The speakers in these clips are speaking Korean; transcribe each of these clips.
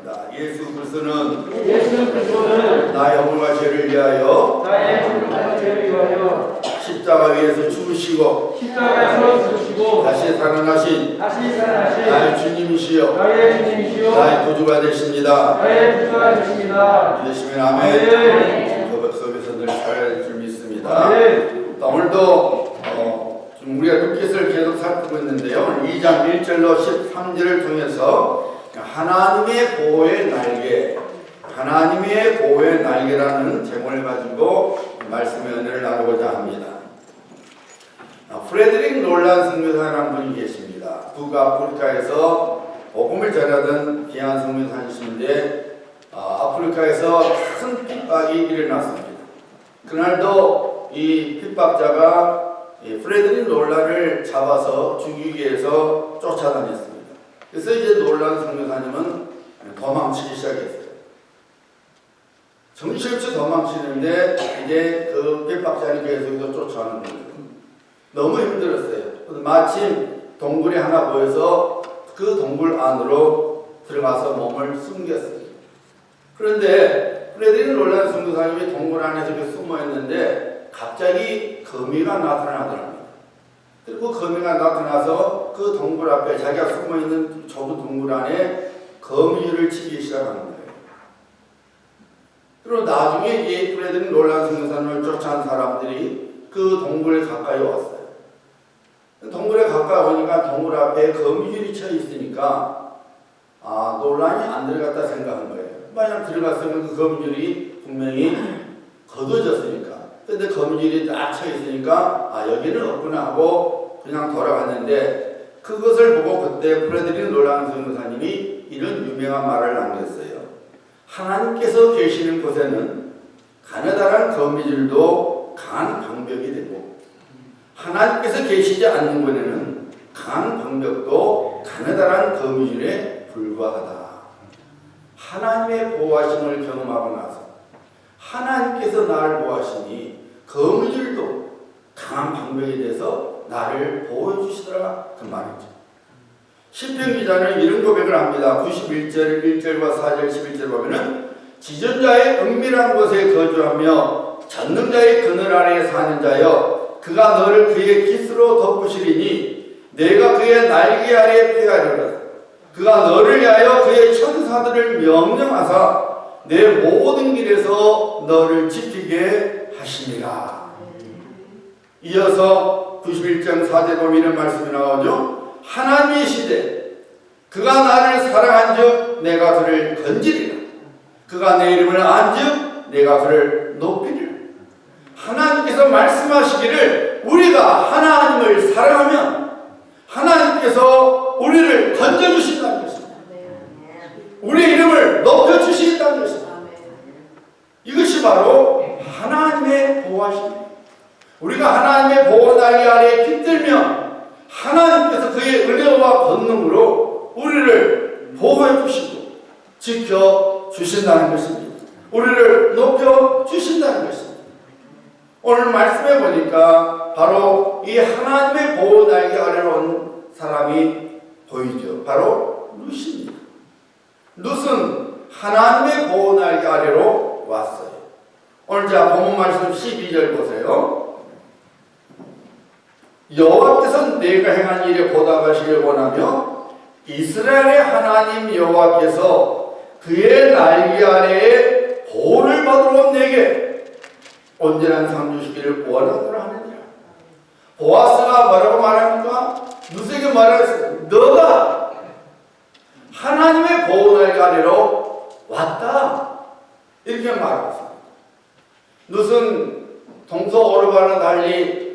기도하겠습니다. 예수 그리스도는 나의 허물과 죄를 위하여 십자가 위에서 죽으시고 다시 살아나신 나의 주님이시여 나의 구주가 되십니다. 믿으시면 아멘. 고백 속에서 늘 살아야 될 줄 믿습니다. 오늘도 우리가 루키스를 계속 살피고 있는데요. 오늘 2장 1절로 13절을 통해서 하나님의 보호의 날개, 하나님의 보호의 날개라는 제목을 가지고 말씀의 은혜를 나누고자 합니다. 프레드릭 롤란 선교사라는 분이 계십니다. 북아프리카에서 복음을 전하던 귀한 선교사이신데 아프리카에서 큰 핍박이 일어났습니다. 그날도 이 핍박자가 프레드릭 롤란을 잡아서 죽이기 위해서 쫓아다녔습니다. 그래서 이제 롤란 선교사님은 도망치기 시작했어요. 정신없이 도망치는데 이제 그 핍박자를 계속 쫓아오는 거예요. 너무 힘들었어요. 마침 동굴이 하나 보여서 그 동굴 안으로 들어가서 몸을 숨겼어요. 그런데 프레드릭 롤란 선교사님이 동굴 안에서 숨어 있는데 갑자기 거미가 나타나더랍니다. 그리고 거미가 나타나서 그 동굴 앞에 자기가 숨어 있는 좁은 동굴 안에 거미줄을 치기 시작하는 거예요. 그리고 나중에 이 프레드릭 롤란 선교사님을 쫓아온 사람들이 그 동굴에 가까이 왔어요. 동굴에 가까이 오니까 동굴 앞에 거미줄이 쳐 있으니까 롤란이 안 들어갔다 생각한 거예요. 만약 들어갔으면 그 거미줄이 분명히 걷어졌으니까. 근데 거미줄이 딱 쳐 있으니까 여기는 없구나 하고 그냥 돌아갔는데 그것을 보고 그때 프레드릭 롤란 선교사님이 이런 유명한 말을 남겼어요. 하나님께서 계시는 곳에는 가느다란 거미줄도 강한 방벽이 되고 하나님께서 계시지 않는 곳에는 강한 방벽도 가느다란 거미줄에 불과하다. 하나님의 보호하심을 경험하고 나서 하나님께서 나를 보호하시니 거미줄도 강한 방벽이 돼서 나를 보호해 주시더라 그 말이죠. 시편 기자는 이런 고백을 합니다. 91절 1절과 4절 11절 보면은 지존자의 은밀한 곳에 거주하며 전능자의 그늘 아래에 사는 자여 그가 너를 그의 깃으로 덮으시리니 내가 그의 날개 아래에 피하리라. 그가 너를 위하여 그의 천사들을 명령하사 내 모든 길에서 너를 지키게 하시니라. 이어서 91장 4절 보면 이런 말씀이 나오죠. 하나님의 시대 그가 나를 사랑한즉 내가 그를 건지리라. 그가 내 이름을 안즉 내가 그를 높이리라. 하나님께서 말씀하시기를 우리가 하나님을 사랑하면 하나님께서 우리를 건져주신다는 것입니다. 우리의 이름을 높여주시겠다는 것입니다. 이것이 바로 하나님의 보호하심입니다. 우리가 하나님의 보호 날개 아래에 깃들면 하나님께서 그의 은혜와 권능으로 우리를 보호해 주시고 지켜 주신다는 것입니다. 우리를 높여 주신다는 것입니다. 오늘 말씀해 보니까 바로 이 하나님의 보호 날개 아래로 온 사람이 보이죠. 바로 룻입니다. 룻은 하나님의 보호 날개 아래로 왔어요. 오늘 자 본문 말씀 12절 보세요. 여호와께서 내가 행한 일에 보답하시길 원하며 이스라엘의 하나님 여호와께서 그의 날개 아래에 보호를 받으러 온 내게 온전한 삶 주시기를 원하노라 하느니라. 보아스가 뭐라고 말합니까? 룻에게 말했어요. 너가 하나님의 보호 날개 아래로 왔다. 이렇게 말했습니다. 룻은 동서 오르바나 달리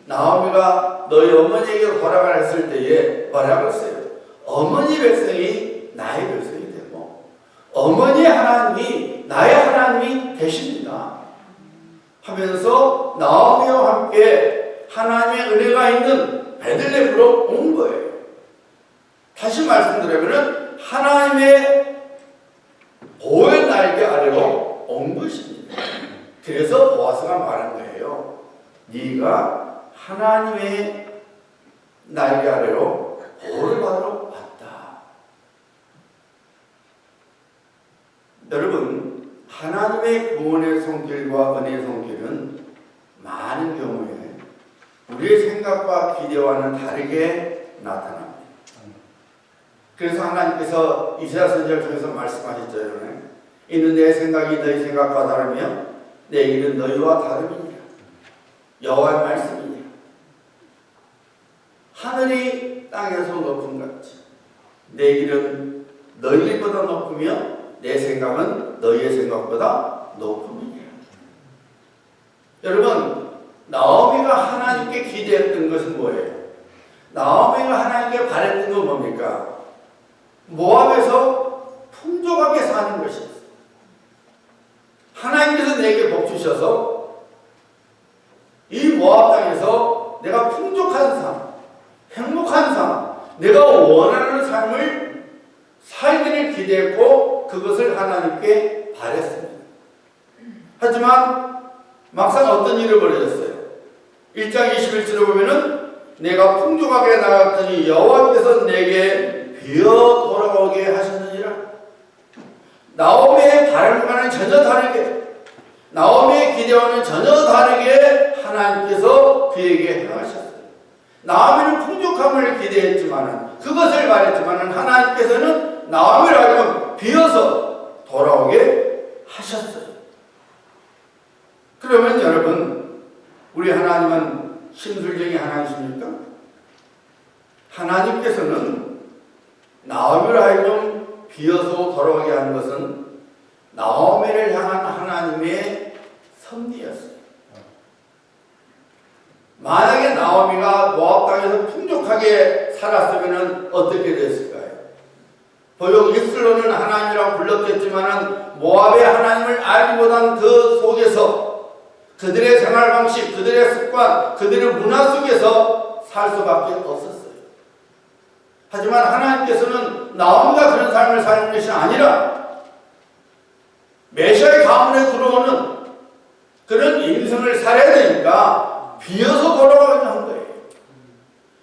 나오미가 너희 어머니에게 돌아가라 했을 때에 뭐라고 했어요? 어머니 백성이 나의 백성이 되고 어머니의 하나님이 나의 하나님이 되십니다 하면서 나오미와 함께 하나님의 은혜가 있는 베들레헴으로 온 거예요. 다시 말씀드리면 하나님의 보호의 날개 아래로 온 것입니다. 그래서 보아스가 말한 거예요. 네가 하나님의 날개 아래로 보호를 받으러 왔다. 여러분, 하나님의 구원의 손길과 은혜의 손길은 많은 경우에 우리의 생각과 기대와는 다르게 나타납니다. 그래서 하나님께서 이사야 선지자를 통해서 말씀하셨죠. 여러분. 이는 내 생각이 너희 생각과 다르며 내 일은 너희와 다름이니라. 여호와의 말씀이니라. 하늘이 땅에서 높은 같이 내 길은 너희 길보다 높으며 내 생각은 너희의 생각보다 높음이니라. 여러분, 나오미가 하나님께 기대했던 것은 뭐예요? 나오미가 하나님께 바랬던 건 뭡니까? 모압에서 풍족하게 사는 것이었어요. 하나님께서 내게 복 주셔서 이 모압 땅에서 내가 풍족한 삶, 행복한 삶, 내가 원하는 삶을 살기를 기대했고 그것을 하나님께 바랬습니다. 하지만 막상 어떤 일을 벌어졌어요. 1장 21절에 보면은 내가 풍족하게 나갔더니 여호와께서 내게 비어 돌아오게 하셨느니라. 나오미의 바람과는 전혀 다르게, 나오미의 기대와는 전혀 다르게 하나님께서 그에게 행하셨어요. 나오미는 풍족함을 기대했지만은, 그것을 바랬지만은 하나님께서는 나오미를 하여금 비어서 돌아오게 하셨어요. 그러면 여러분, 우리 하나님은 심술쟁이 하나님이십니까? 하나님께서는 나오미를 하여금 비어서 돌아오게 한 것은 나오미를 향한 하나님의 섭리였어요. 만약에 나오미가 모압 땅에서 풍족하게 살았으면 어떻게 됐을까요? 비록 입술로는 하나님이라고 불렀겠지만 모압의 하나님을 알기보단 그 속에서 그들의 생활 방식, 그들의 습관, 그들의 문화 속에서 살 수밖에 없었어요. 하지만 하나님께서는 나오미가 그런 삶을 사는 것이 아니라 메시아의 가문에 들어오는 그런 인생을 살아야 되니까 비어서 돌아가게 한 거예요.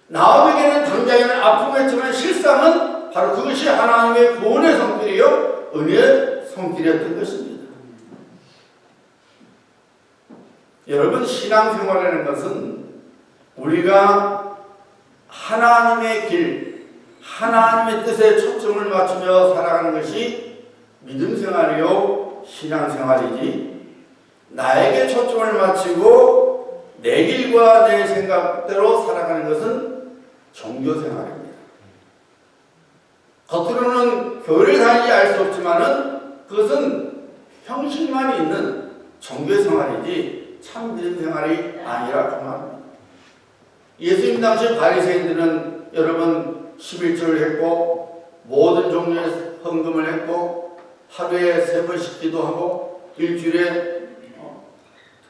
나오미에게는 당장에는 아픔이었지만 실상은 바로 그것이 하나님의 구원의 손길이요 은혜의 손길이었던 것입니다. 여러분, 신앙생활이라는 것은 우리가 하나님의 길, 하나님의 뜻에 초점을 맞추며 살아가는 것이 믿음생활이요 신앙생활이지, 나에게 초점을 맞추고 내 길과 내 생각대로 살아가는 것은 종교생활입니다. 겉으로는 교회를 다니지 알 수 없지만은 그것은 형식만 있는 종교생활이지 참 믿음생활이 아니라 그 말입니다. 예수님 당시 바리새인들은 여러분 11조를 했고 모든 종류의 헌금을 했고 하루에 3번씩 기도하고 일주일에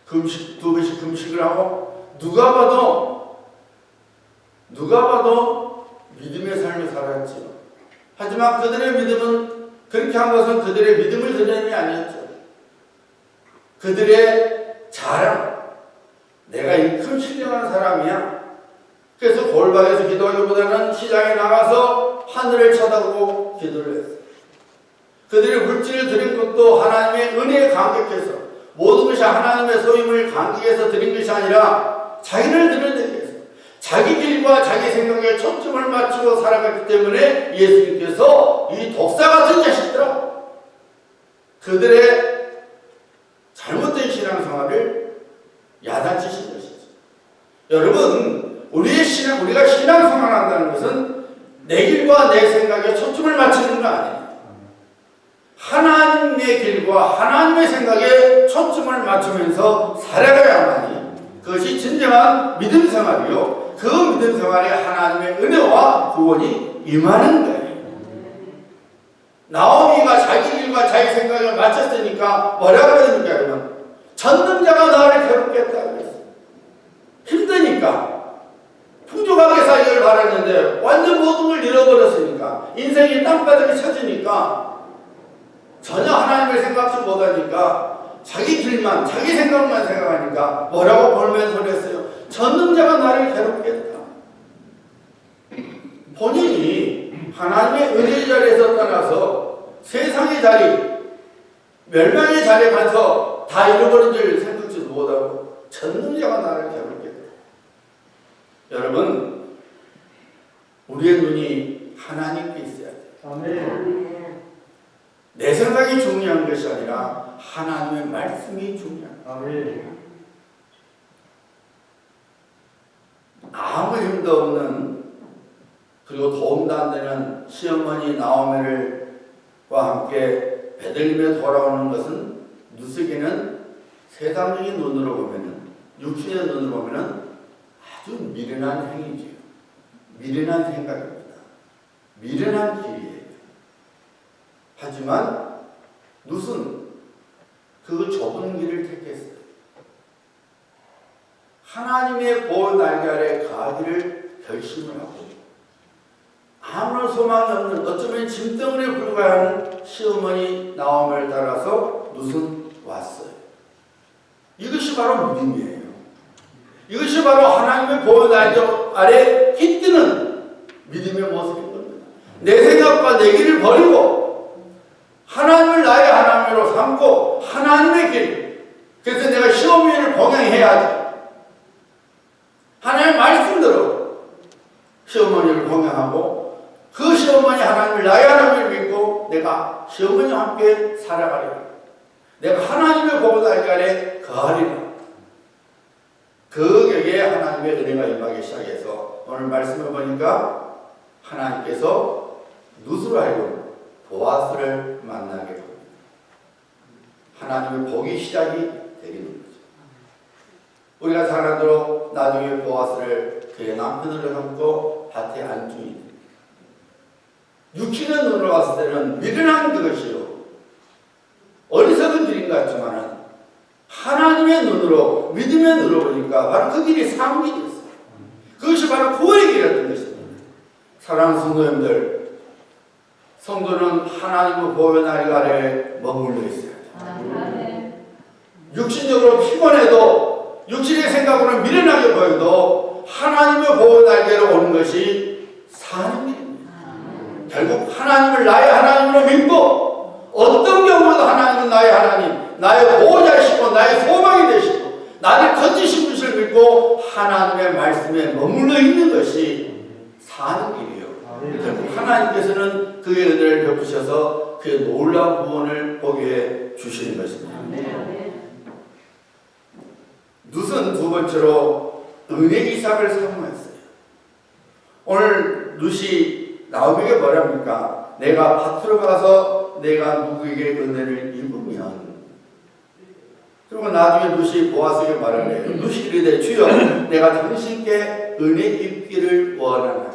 금식 2번씩 금식을 하고 누가 봐도 믿음의 삶을 살았지요. 하지만 그들의 믿음은, 그렇게 한 것은 그들의 믿음을 드러냄이 아니었죠. 그들의 자랑, 내가 이 큰 신령한 사람이야. 그래서 골방에서 기도하기보다는 시장에 나가서 하늘을 쳐다보고 기도를 했어요. 그들의 물질을 드린 것도 하나님의 은혜에 감격해서, 모든 것이 하나님의 소임을 감격해서 드린 것이 아니라 자기를 드러내기 위해서, 자기 길과 자기 생각에 초점을 맞추고 살아갔기 때문에 예수님께서 이 독사 같은 자식들아, 그들의 잘못된 신앙생활을 야단치신 것이죠. 여러분, 우리가 신앙생활을 한다는 것은 내 길과 내 생각에 초점을 맞추는 거 아니에요. 하나님의 길과 하나님의 생각에 초점을 맞추면서 살아가야만이 그것이 진정한 믿음생활이요, 그 믿음생활에 하나님의 은혜와 구원이 임하는 거예요. 나오미가 자기 길과 자기 생각을 맞췄으니까 뭐라고 해야 됩니까? 여러분, 전능자가 나를 괴롭겠다고 했어요. 힘드니까 풍족하게 살기를 바랐는데 완전 모든 걸 잃어버렸으니까, 인생이 땅바닥에 쳐지니까 전혀 하나님을 생각도 못하니까 자기 길만, 자기 생각만 생각하니까 뭐라고 볼멘 소리 했어요? 전능자가 나를 괴롭겠다. 본인이 하나님의 은혜의 자리에서 떠나서 세상의 자리, 멸망의 자리에 가서 다 잃어버린 줄 생각지도 못하고 전능자가 나를 잡을게. 여러분, 우리의 눈이 하나님께 있어야 돼요. 아멘. 내 생각이 중요한 것이 아니라 하나님의 말씀이 중요한 거예요. 아멘. 아무 힘도 없는, 그리고 도움도 안 되는 시어머니 나오미와 함께 베들레헴에 돌아오는 것은 누수기는 세상적인 눈으로 보면은, 육신의 눈으로 보면은 아주 미련한 행위지요. 미련한 생각입니다. 미련한 길이에요. 하지만 룻은 그 좁은 길을 택했어요. 하나님의 보호 날개 아래 가기를 결심을 하고, 아무런 소망이 없는, 어쩌면 짐덩어리에 불과한 시어머니 나오미를 따라서 룻은 왔어요. 이것이 바로 믿음이에요. 이것이 바로 하나님의 보호 날개 아래 깃드는 믿음의 모습인 겁니다. 내 생각과 내 길을 버리고 하나님을 나의 하나님으로 삼고 하나님의 길, 그래서 내가 시어머니를 봉양해야지. 하나님의 말씀대로 시어머니를 봉양하고 그 시어머니 하나님을 나의 하나님을 믿고 내가 시어머니와 함께 살아가리라. 내가 하나님의 보호 날개 아래 거하리라. 그 격에 하나님의 은혜가 임하기 시작해서 오늘 말씀을 보니까 하나님께서 룻으로 하여금 보아스를 만나게 합니다. 하나님의 복이 시작이 되는 거죠. 우리가 사람대로 나중에 보아스를 그의 남편으로 삼고 밭에 안중이 됩니다. 육신의 눈으로 봤을 때는 미련한 그것이요, 어리석은 길인 것 같지만은 하나님의 눈으로, 믿음의 눈으로 보니까 바로 그 길이 상길이었어요. 그것이 바로 구원의 길이었던 것입니다. 사랑하는 성도님들, 성도는 하나님의 보호 날개 아래 머물러 있어야 돼요. 육신적으로 피곤해도, 육신의 생각으로는 미련하게 보여도 하나님의 보호 날개로 오는 것이 사는 길입니다. 결국 하나님을 나의 하나님으로 믿고, 어떤 경우도 하나님은 나의 하나님, 나의 보호자이시고 나의 소망이 되시고 나를 건지신 분을 믿고 하나님의 말씀에 머물러 있는 것이 사는 길이에요. 결국 하나님께서는 그의 은혜를 베푸셔서 그의 놀라운 구원을 보게 해 주시는 것입니다. 룻은 두 번째로 은혜 이삭을 사모했어요. 오늘 룻이 나오미에게 뭐랍니까? 내가 밭으로 가서 내가 누구에게 은혜를 입으면, 그리고 나중에 룻이 보아스에게 말하네요. 룻이 이르되 주여 내가 당신께 은혜 입기를 원하나이다.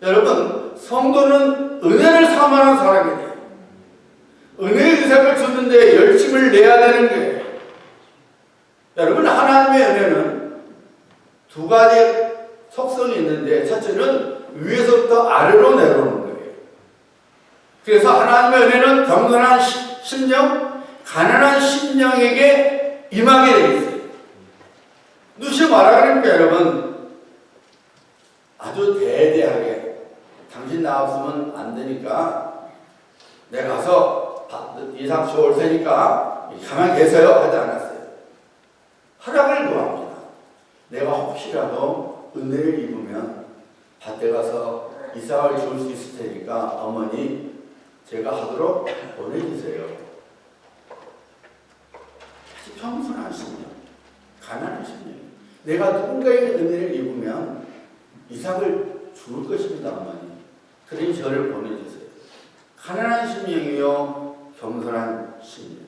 여러분, 성도는 은혜를 사모하는 사람이 돼요. 은혜의 이삭을 줬는데 열심을 내야 되는 거예요. 여러분, 하나님의 은혜는 두 가지 속성이 있는데, 첫째는 위에서부터 아래로 내려오는 거예요. 그래서 하나님의 은혜는 경건한 심령, 가난한 심령에게 임하게 되어 있어요. 룻이 말하니까 여러분, 아주 대대하게 당신 나 없으면 안 되니까 내가 가서 이삭 줘올 테니까 가만히 계세요 하지 않았어요. 허락을 구합니다. 내가 혹시라도 은혜를 입으면 밭에 가서 이삭을 줄 수 있을 테니까 어머니 제가 하도록 보내주세요. 아주 겸손한 심령, 가난한 심령. 내가 누군가에게 은혜를 입으면 이삭을 줄 것입니다, 어머니. 그러니 저를 보내주세요. 가난한 심령이요, 겸손한 심령이죠.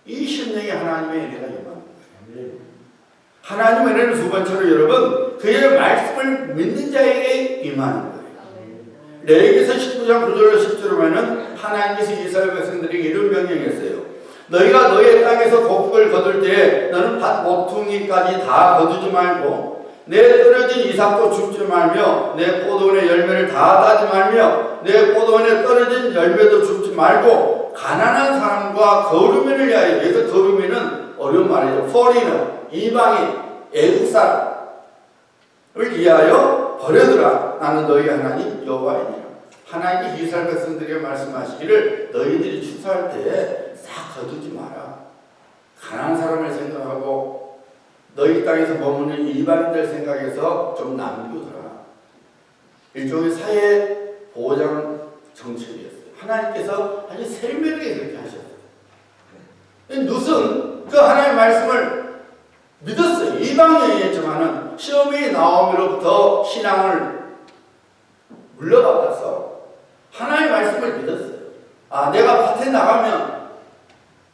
이 심령이 하나님의 은혜가 임하는 거예요. 하나님의 은혜는 두 번째로 여러분, 그의 말씀을 믿는 자에게 임하는 거예요. 레위기서 19장 9절로 10절로 보면 하나님께서 이스라엘 백성들에게 이런 명령했어요. 너희가 너희의 땅에서 곡식을 거둘 때에 너는 밭 모퉁이까지 다 거두지 말고 내 떨어진 이삭도 줍지 말며 내 포도원의 열매를 다 따지 말며 내 포도원에 떨어진 열매도 줍지 말고 가난한 사람과 거루민을 위하여, 여기서 거루민은 어려운 말이죠. 포리너, 이방인, 애국 사람을 위하여 버려두라. 나는 너희 하나님 여호와이니라. 하나님께 이스라엘 백성들에게 말씀하시기를 너희들이 추수할 때 싹 거두지 마라. 가난한 사람을 생각하고 너희 땅에서 머무는 이방인들 생각해서 좀 남겨둬라. 일종의 사회 보장 정책이었어요. 하나님께서 아주 세밀하게 그렇게 하셨어요. 룻은 그 하나님의 말씀을 믿었어요. 이방인이었지만은 시험이 나옴으로부터 신앙을 물려받아서 하나님의 말씀을 믿었어요. 아, 내가 밭에 나가면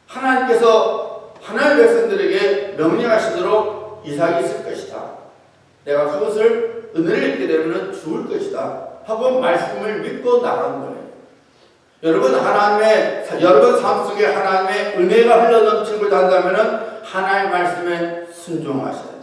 하나님께서 하나님의 백성들에게 명령하시도록 이삭이 있을 것이다. 내가 그것을 은혜를 입게 되면 죽을 것이다. 하고 말씀을 믿고 나간 거예요. 여러분 여러분 삶 속에 하나님의 은혜가 흘러넘치는 걸 한다면 하나님의 말씀에 순종하셔야 돼요.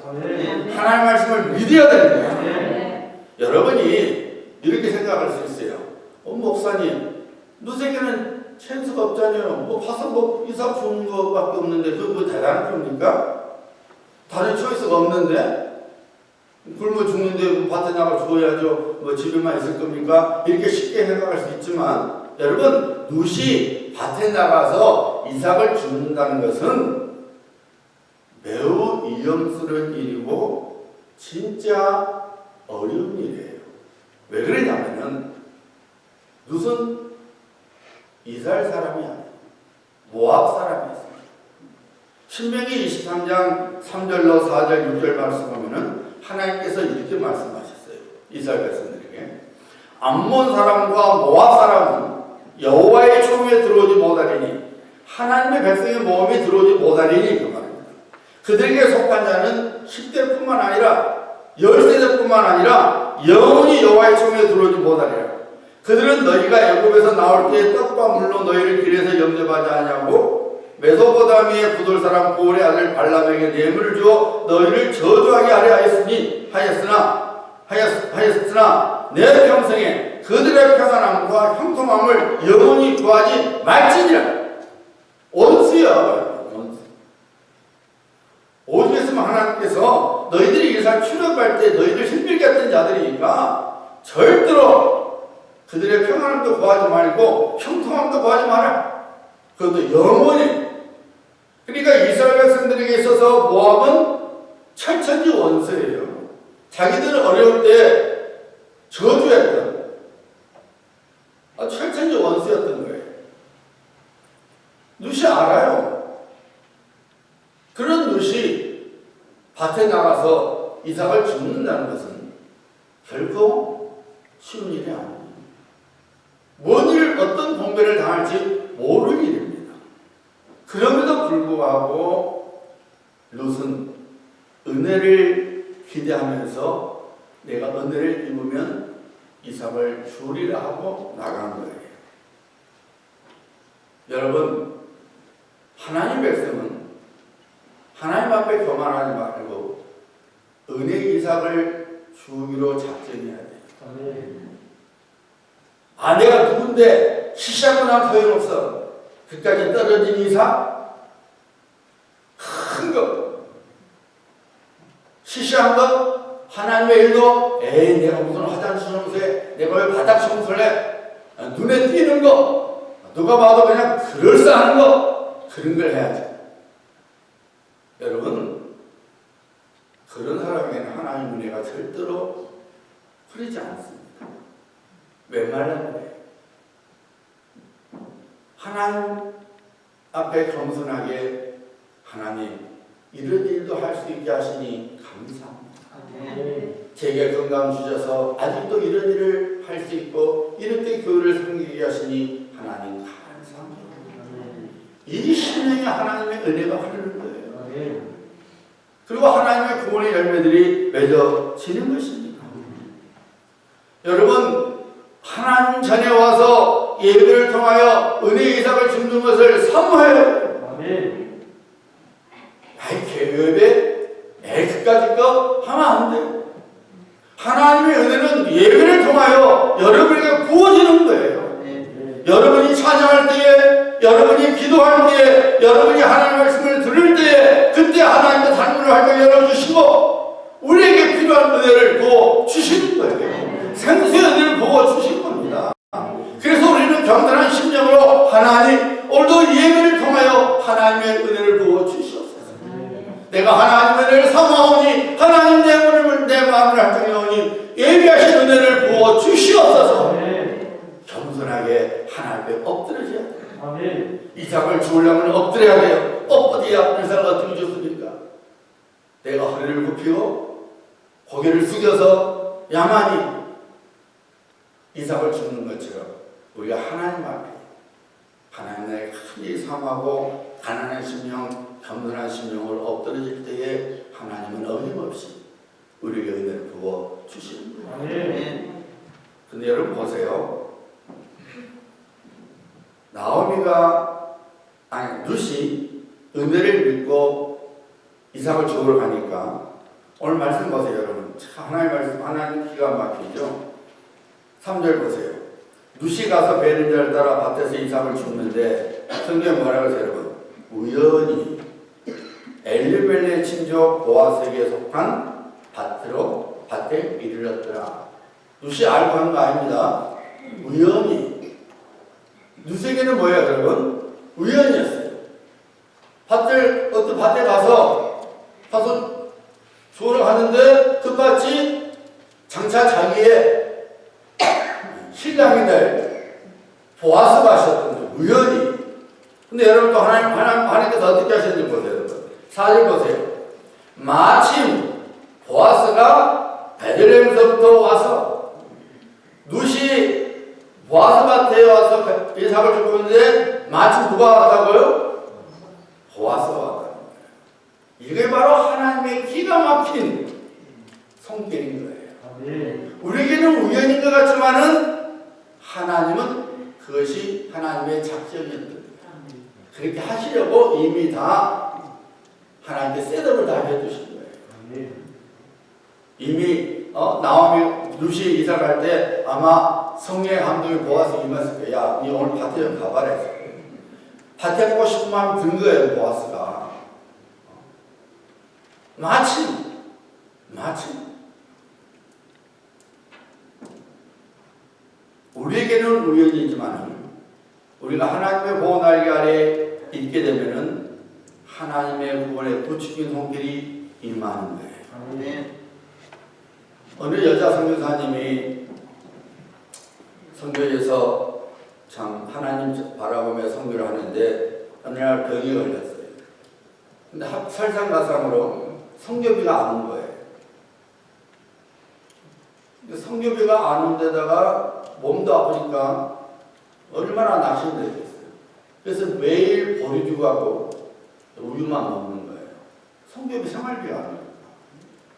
하나님의 말씀을 믿어야 됩니다. 여러분이 이렇게 생각할 수 있어요. 목사님, 룻에게는 찬스가 없잖아요. 가서 이삭 주는 것밖에 없는데 그거 대단한 겁니까? 다른 초이스가 없는데 굶어 죽는데 밭에 나가 죽어야죠. 집에만 있을 겁니까? 이렇게 쉽게 생각할 수 있지만 여러분, 룻이 밭에 나가서 이삭을 죽는다는 것은 매우 위험스러운 일이고 진짜 어려운 일이에요. 왜 그러냐면은 룻은 이스라엘 사람이 아니에요. 모압 사람이었습니다. 신명기 23장 3절로 4절 6절 말씀 보면은 하나님께서 이렇게 말씀하셨어요. 이스라엘 백성들에게 암몬 사람과 모압 사람은 여호와의 총에 들어오지 못하리니 하나님의 백성의 모험에 들어오지 못하리니 그 말입니다. 그들에게 속한 자는 10대뿐만 아니라 10세대뿐만 아니라 영원히 여호와의 총에 들어오지 못하리라. 그들은 너희가 애굽에서 나올 때에 떡과 물로 너희를 길에서 영접하지 아니하고 메소포타미아의 부돌 사람 보올의 아들 발람에게 뇌물을 주어 너희를 저주하게 하려 하였으나 내 평생에 그들의 평안함과 형통함을 영원히 구하지 말지니라. 원수야. 오죽 했으면 하나님께서 너희들이 이스라엘 출애굽할 때 너희들 힘들게 했던 자들이니까 절대로 그들의 평안함도 구하지 말고 형통함도 구하지 마라. 그것도 영원히. 그러니까 이스라엘 백성들에게 있어서 모압은 철천지 원수예요. 자기들은 어려울 때 저주했던 철천지 원수였던 거예요. 룻이 알아요. 그런 룻이 밭에 나가서 이삭을 죽는다는 것은 결코 쉬운 일이 아니에요. 뭔 일, 어떤 봉변을 당할지 모를 일입니다. 그럼에도 불구하고 룻은 은혜를 기대하면서 내가 은혜를 입으면 이삭을 주리라 하고 나간 거예요. 여러분, 하나님 백성은 하나님 앞에 교만하지 말고 은혜 이삭을 주기로 작정해야 돼요. 내가 누군데 시시하고 난 소용없어. 그까지 떨어진 이삭? 큰 거. 시시한 거? 하나님의 일도? 내가 무슨 화장실 청소해? 내가 왜 바닥 청소를 해? 눈에 띄는 거? 누가 봐도 그냥 그럴싸한 거? 그런 걸 해야지. 여러분, 그런 사람에게는 하나님 은혜가 절대로 흐르지 않습니다. 웬만한 거예요. 하나님 앞에 겸손하게 하나님 이런 일도 할 수 있게 하시니 감사합니다. 제게 건강 주셔서 아직도 이런 일을 할 수 있고 이렇게 교회를 섬기게 하시니 하나님 감사합니다. 이 심령에 하나님의 은혜가 흐르는 거예요. 그리고 하나님의 구원의 열매들이 맺어지는 것입니다. 여러분, 하나님 전에 와서 예배를 통하여 은혜의 이삭을 주는 것을 사모해요. 예배 그까짓 거 하면 안 돼요. 하나님의 은혜는 예배를 통하여 여러분에게 부어지는 거예요. 여러분이 찬양할 때에, 여러분이 기도할 때에, 여러분이 하나님의 말씀을 들을 때에 그때 하나님의 단문을 활짝 열어주시고 우리에게 필요한 은혜를 부어 주시는 거예요. 생수의 은혜를 부어 주신 겁니다. 겸손한 심령으로 하나님 오늘도 예배를 통하여 하나님의 은혜를 부어 주시옵소서. 내가 하나님의 은혜를 사모하오니 하나님 내 마음을 한정하오니 예비하신 은혜를 부어 주시옵소서. 겸손하게 하나님 앞에 엎드려져야 돼요. 이삭을 주우려면 엎드려야 돼요. 엎드려야 인사를 어떻게 줬습니까? 내가 허리를 굽히고 고개를 숙여서 야만이 이삭을 주는 것처럼 우리가 하나님 앞에 하나님의 큰일 삼하고 가난한 심령, 겸손한 심령을 엎드려질 때에 하나님은 어김없이 우리에게 은혜를 부어 주시는 거예요. 근데 여러분 보세요. 룻이 은혜를 믿고 이삭을 주우러 가니까 오늘 말씀 보세요, 여러분. 하나님 말씀, 하나님 기가 막히죠. 3절 보세요. 룻이 가서 베르냐를 따라 밭에서 이삭을 줍는데 성경에 뭐라고 하세요, 여러분? 우연히 엘리멜렉 친족 보아스에게 속한 밭에 이르렀더라. 룻이 알고 한 거 아닙니다. 우연히. 룻에게는 뭐예요, 여러분? 우연이었어요. 어떤 밭에 가서 주우러 가는데 끝같이 장차 자기의 신랑이 될 보아스가 하셨던 거예요. 우연히. 근데 여러분 또 하나님께서 어떻게 하셨는지 보세요, 여러분. 4절 보세요. 마침 보아스가 베들레헴서부터 와서 룻이 보아스 밭에 와서 이삭을 줍고 있는데 마침 누가 왔다고요? 보아스가 왔다는 거예요. 이게 바로 하나님의 기가 막힌 성격인 거예요. 우리에게는 우연인 것 같지만은 하나님은 그것이 하나님의 작전이었던 거예요. 그렇게 하시려고 이미 다 하나님께 셋업을 다 해두신 거예요. 이미 나오미 룻이 이삭할 때 아마 성령의 감동이 보아서 임했을 거예요. 야, 니 오늘 밭에 좀 가봐라 했을 거예요. 밭에 가고 싶은 마음이 든 거예요, 보아스가. 마침 우리에게는 우연이지만 우리가 하나님의 보호 날개 아래 있게 되면은 하나님의 구원의 구축인 손길이 임하는 거예요. 어느 여자 선교사님이 선교에서 참 하나님 바라보며 선교를 하는데 어느 날 병이 걸렸어요. 근데 설상가상으로 선교비가 안 온 거예요. 선교비가 안 온 데다가 몸도 아프니까 얼마나 낙심되겠어요. 그래서 매일 보리죽 하고 우유만 먹는 거예요. 선교비 생활비가 안 오니까.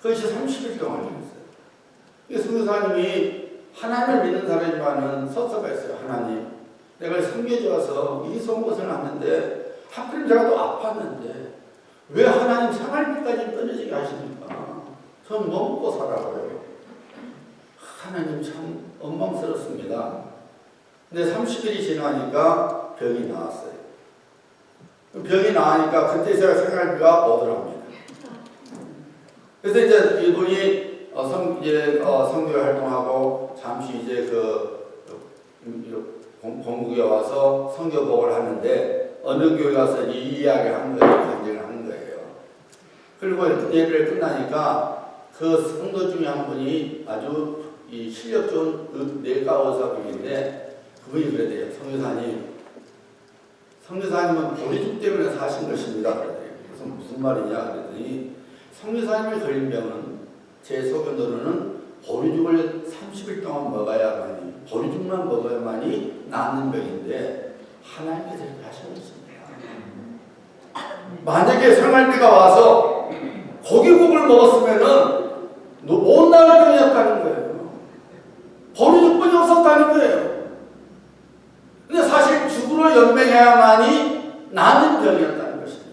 그것이 30일 동안 했어요. 선교사님이 하나님을 믿는 사람이지만은 섭섭가 있어요. 하나님, 내가 선교지 와서 이 선곳을 왔는데 하필 제가 또 아팠는데 왜 하나님 생활비까지 떨어지게 하십니까? 전 뭐 먹고 살아가요. 하나님 참 원망스럽습니다. 근데 30일이 지나니까 병이 나왔어요. 병이 나으니까 그때 제가 생활비가 오더랍니다. 그래서 이제 이분이 선교 활동하고 잠시 이제 본국에 와서 선교복을 하는데 어느 교회 가서 이 이야기 한 거예요. 간증을 한 거예요. 그리고 예배를 끝나니까 그 성도 중에 한 분이 아주 이 실력 좋은 내과 의사분인데 그분이 그랬대요. 성교사님은 보리죽 때문에 사신 것입니다. 그랬대요. 그래서 무슨 말이냐 그랬더니 성교사님이 걸린 병은 제 소견으로는 보리죽을 30일 동안 먹어야만이 보리죽만 먹어야만이 낫는 병인데 하나님께서 이렇게 하셨습니다. 만약에 생활비가 와서 고기국을 먹었으면은 못 나을 병이었다는 거예요. 보리죽뿐이 없었다는 거예요. 근데 사실 죽으로 연명해야만이 낫는 병이었다는 것입니다.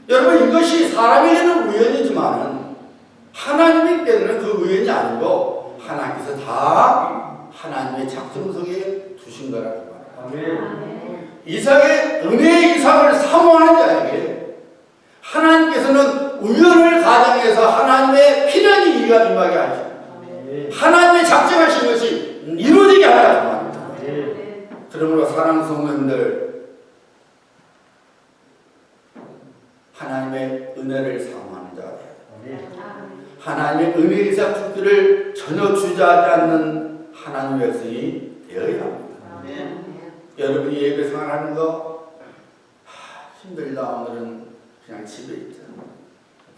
여러분 이것이 사람에게는 우연이지만 하나님께는 그 우연이 아니고 하나님께서 다 하나님의 작정 속에 두신 거라고 말합니다. 이삭의 은혜의 이삭을 사모하는 자에게 하나님께서는 우연을 가정해서 하나님의 필연이 임하게 하십니다. 하나님의 작정하신 것이 이루어지게 하라고 말합니다. 그러므로 귀한 성도님들, 하나님의 은혜를 사모하는 자가 되어야 됩니다. 하나님의 은혜의 이삭 축기를 전혀 주저하지 않는 하나님의 백성이 되어야 합니다. 여러분이 예배 생활하는 거 힘들다, 오늘은 그냥 집에 있자.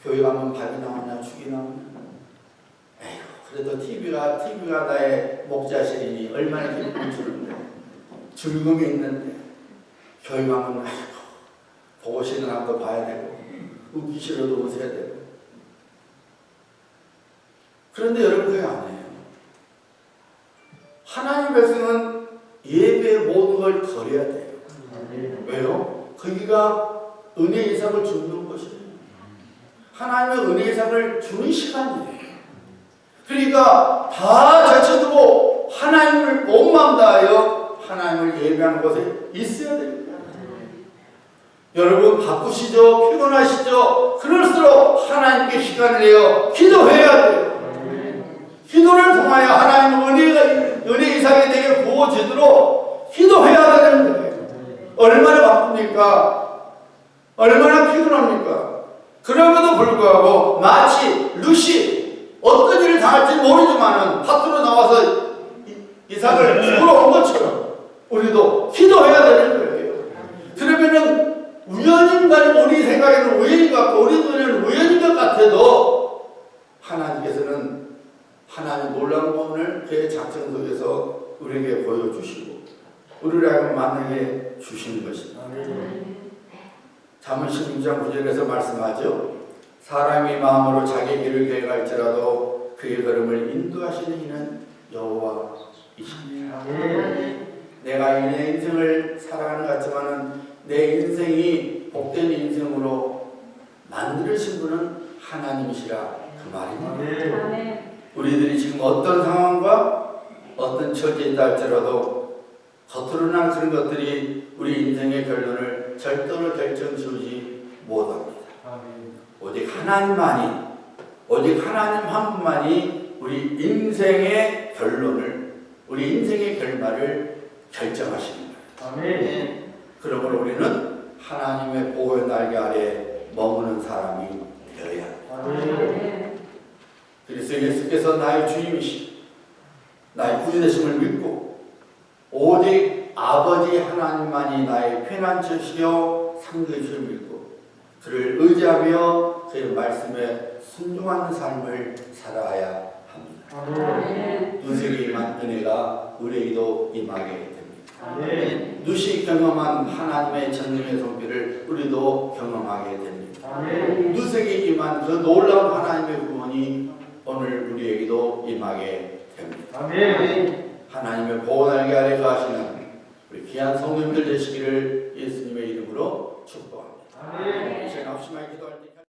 교회 가면 밥이 나오냐 죽이 나오냐. 에휴, 그래도 TV가 나의 목자실이니 얼마나 기쁨을 주는데, 즐거움이 있는데, 교회 가면 아이고 보고 싶은 한도 봐야 되고 웃기 싫어도 웃어야 되고. 그런데 여러분 그게 아니에요. 하나님의 백성은 예배의 모든 걸 버려야 돼요. 왜요? 거기가 은혜의 이삭을 주는 것이에요. 하나님의 은혜의 이삭을 주는 시간이에요. 그러니까 다 제쳐두고 하나님을 온마음 다하여 하나님을 예배하는 곳에 있어야 됩니다. 여러분 바쁘시죠? 피곤하시죠? 그럴수록 하나님께 시간을 내어 기도해야 돼요. 기도를 통하여 하나님의 은혜 이삭이 되게 부어지도록 기도해야 되는 거예요. 얼마나 바쁩니까? 얼마나 피곤합니까? 그럼에도 불구하고 마치 룻이 어떤 일을 당할지 모르지만은 밭으로 나와서 이삭을 죽으러 온 것처럼 우리도 기도해야 되는 거예요. 그러면은 우연인가는 우리 생각에는 우연인 것 같고 우리 눈에는 우연인 것 같아도 하나님께서는 하나님 놀라운 부분을 그의 작정 속에서 우리에게 보여주시고 우리를 하여금 만나게 주시는 것입니다. 잠언 16장 9절에서 말씀하죠. 사람이 마음으로 자기 길을 계획할지라도 그의 걸음을 인도하시는 이는 여호와이십니다. 내가 내 인생을 살아가는 것 같지만은 내 인생이 복된 인생으로 만드신 분은 하나님이시라 그 말입니다. 우리들이 지금 어떤 상황과 어떤 처지에 있다 할지라도 겉으로는 그런 것들이 우리 인생의 결론을 절대로 결정지우지 못합니다. 오직 하나님만이, 오직 하나님 한 분만이 우리 인생의 결론을, 우리 인생의 결말을 결정하시는 거예요. 그러므로 우리는 하나님의 보호의 날개 아래 머무는 사람이 되어야 합니다. 그래서 예수께서 나의 주님이시, 나의 구주되심을 믿고 오직 아버지 하나님만이 나의 피난처시요 상대주를 믿고 그를 의지하며 그의 말씀에 순종하는 삶을 살아야 합니다. 누세게 임한 은혜가 우리에게도 임하게 됩니다. 누시 경험한 하나님의 전능의 손길을 우리도 경험하게 됩니다. 누세게 임한 그 놀라운 하나님의 구원이 오늘 우리에게도 임하게 됩니다. 하나님의 보호날개 아래 가시는 우리 귀한 성도님들 되시기를 예수님의 이름으로 축복합니다. 이제 납시만 기도할 때